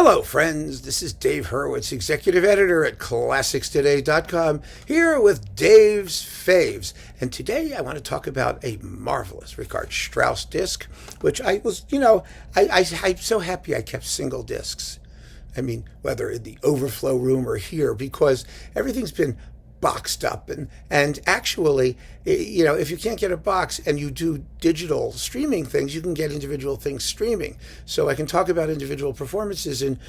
Hello, friends. This is Dave Hurwitz, executive editor at ClassicsToday.com, here with Dave's Faves. And today I want to talk about a marvelous Richard Strauss disc, which I'm so happy I kept single discs. I mean, whether in the overflow room or here, because everything's been boxed up and actually, if you can't get a box and you do digital streaming things, you can get individual things streaming. So I can talk about individual performances in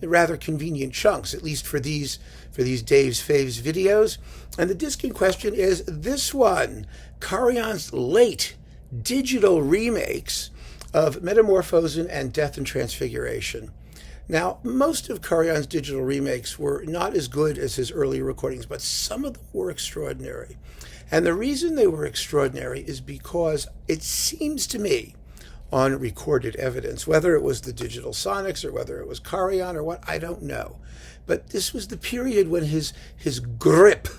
rather convenient chunks, at least for these Dave's Faves videos. And the disc in question is this one, Karrion's late digital remakes of Metamorphosen and Death and Transfiguration. Now, most of Karrion's digital remakes were not as good as his earlier recordings, but some of them were extraordinary. And the reason they were extraordinary is because it seems to me, on recorded evidence, whether it was the digital sonics or whether it was Karrion or what, I don't know. But this was the period when his grip,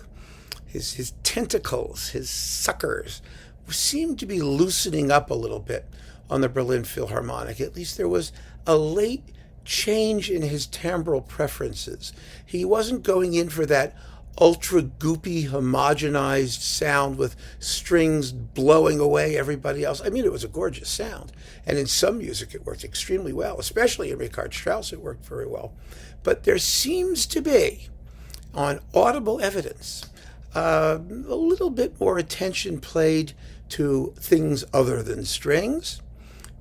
his tentacles, his suckers, seemed to be loosening up a little bit on the Berlin Philharmonic. At least there was a late change in his timbral preferences. He wasn't going in for that ultra goopy, homogenized sound with strings blowing away everybody else. I mean, it was a gorgeous sound. And in some music, it worked extremely well, especially in Richard Strauss, it worked very well. But there seems to be, on audible evidence, a little bit more attention played to things other than strings,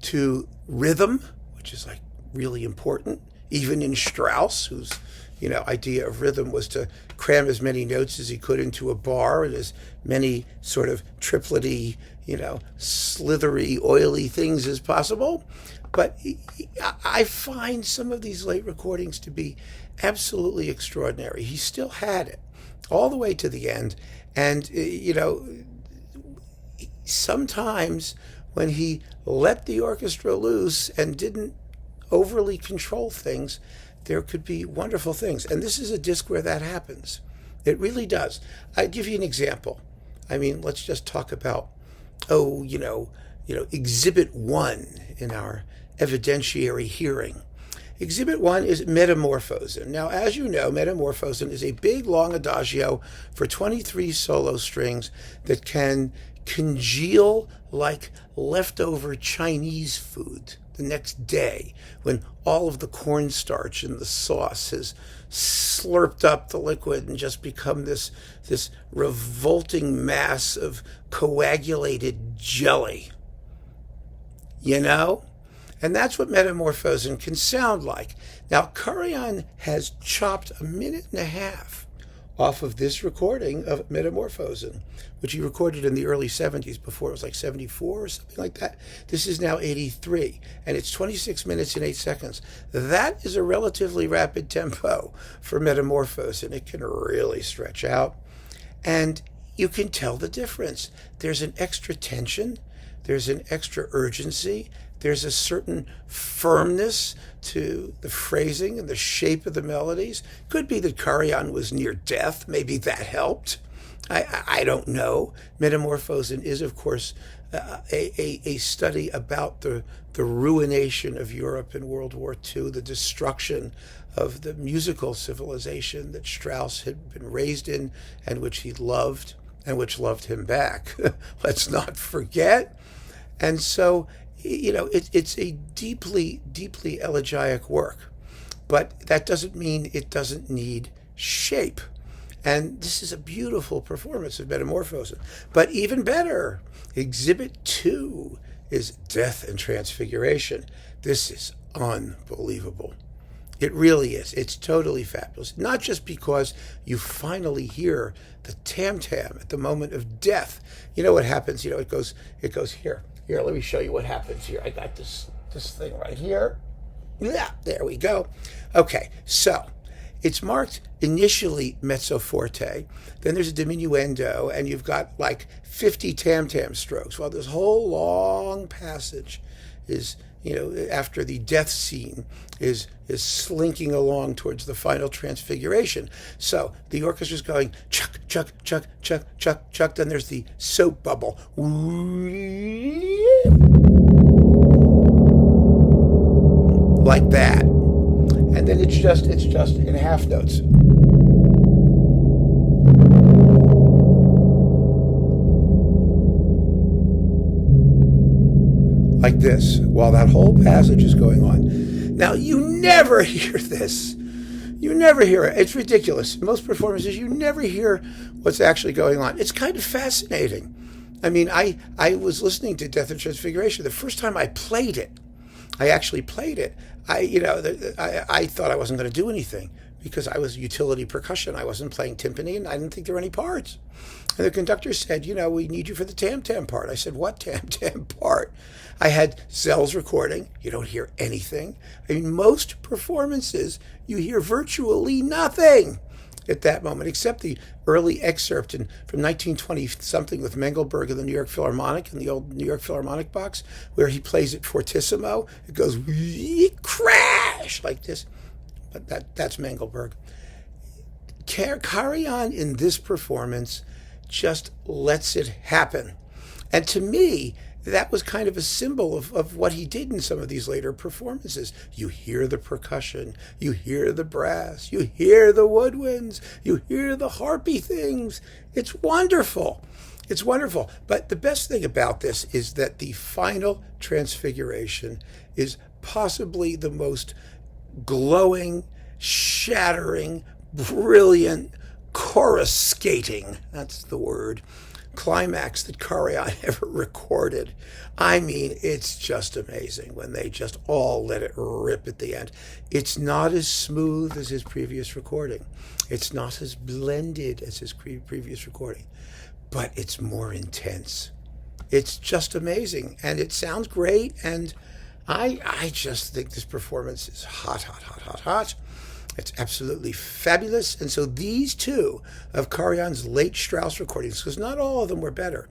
to rhythm, which is like really important, even in Strauss, whose idea of rhythm was to cram as many notes as he could into a bar and as many sort of triplety, slithery, oily things as possible. But I find some of these late recordings to be absolutely extraordinary. He still had it all the way to the end. And, sometimes when he let the orchestra loose and didn't overly control things, there could be wonderful things. And this is a disc where that happens. It really does. I'll give you an example. I mean, let's just talk about, Exhibit 1 in our evidentiary hearing. Exhibit 1 is Metamorphosin. Now, as you know, Metamorphosin is a big, long adagio for 23 solo strings that can congeal like leftover Chinese food the next day, when all of the cornstarch in the sauce has slurped up the liquid and just become this revolting mass of coagulated jelly. And that's what Metamorphosen can sound like. Now, Karrion has chopped 1.5 minutes off of this recording of Metamorphosen, which he recorded in the early 70s, before it was like 74 or something like that. This is now 83, and it's 26 minutes and 8 seconds. That is a relatively rapid tempo for Metamorphosen. It can really stretch out, and you can tell the difference. There's an extra tension, there's an extra urgency, there's a certain firmness to the phrasing and the shape of the melodies. Could be that Karrion was near death. Maybe that helped. I don't know. Metamorphosen is, of course, a study about the ruination of Europe in World War II, the destruction of the musical civilization that Strauss had been raised in and which he loved and which loved him back. Let's not forget. And so, it's a deeply, deeply elegiac work, but that doesn't mean it doesn't need shape. And this is a beautiful performance of Metamorphosen. But even better, Exhibit 2 is Death and Transfiguration. This is unbelievable. It really is. It's totally fabulous. Not just because you finally hear the tam-tam at the moment of death. You know what happens? It goes here. Here, let me show you what happens here. I got this thing right here. Yeah, there we go. Okay, so it's marked initially mezzo forte, then there's a diminuendo, and you've got like 50 tam-tam strokes. Well, this whole long passage is, after the death scene, is slinking along towards the final transfiguration. So the orchestra's going chuck, chuck, chuck, chuck, chuck, chuck. Then there's the soap bubble. Like that. And and then it's just in half notes. Like this, while that whole passage is going on. Now, you never hear this. You never hear it. It's ridiculous. In most performances, you never hear what's actually going on. It's kind of fascinating. I mean, I was listening to Death and Transfiguration. The first time I played it, I actually played it. I thought I wasn't going to do anything because I was utility percussion. I wasn't playing timpani, and I didn't think there were any parts. And the conductor said, we need you for the tam-tam part. I said, what tam-tam part? I had Zell's recording. You don't hear anything. I mean, most performances, you hear virtually nothing at that moment, except the early excerpt from 1920-something with Mengelberg in the New York Philharmonic, in the old New York Philharmonic box, where he plays it fortissimo. It goes crash like this. But that's Mengelberg. Karrion in this performance just lets it happen. And to me, that was kind of a symbol of what he did in some of these later performances. You hear the percussion, you hear the brass, you hear the woodwinds, you hear the harpy things. It's wonderful. It's wonderful. But the best thing about this is that the final Transfiguration is possibly the most glowing, shattering, brilliant, coruscating, that's the word, climax that Karrion ever recorded. I mean, it's just amazing when they just all let it rip at the end. It's not as smooth as his previous recording. It's not as blended as his previous recording, but it's more intense. It's just amazing, and it sounds great, and I just think this performance is hot, hot, hot, hot, hot. It's absolutely fabulous. And so these two of Karrion's late Strauss recordings, because not all of them were better.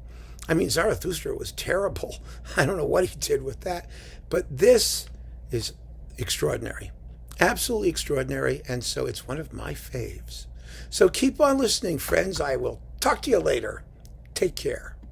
I mean, Zarathustra was terrible. I don't know what he did with that. But this is extraordinary. Absolutely extraordinary. And so it's one of my faves. So keep on listening, friends. I will talk to you later. Take care.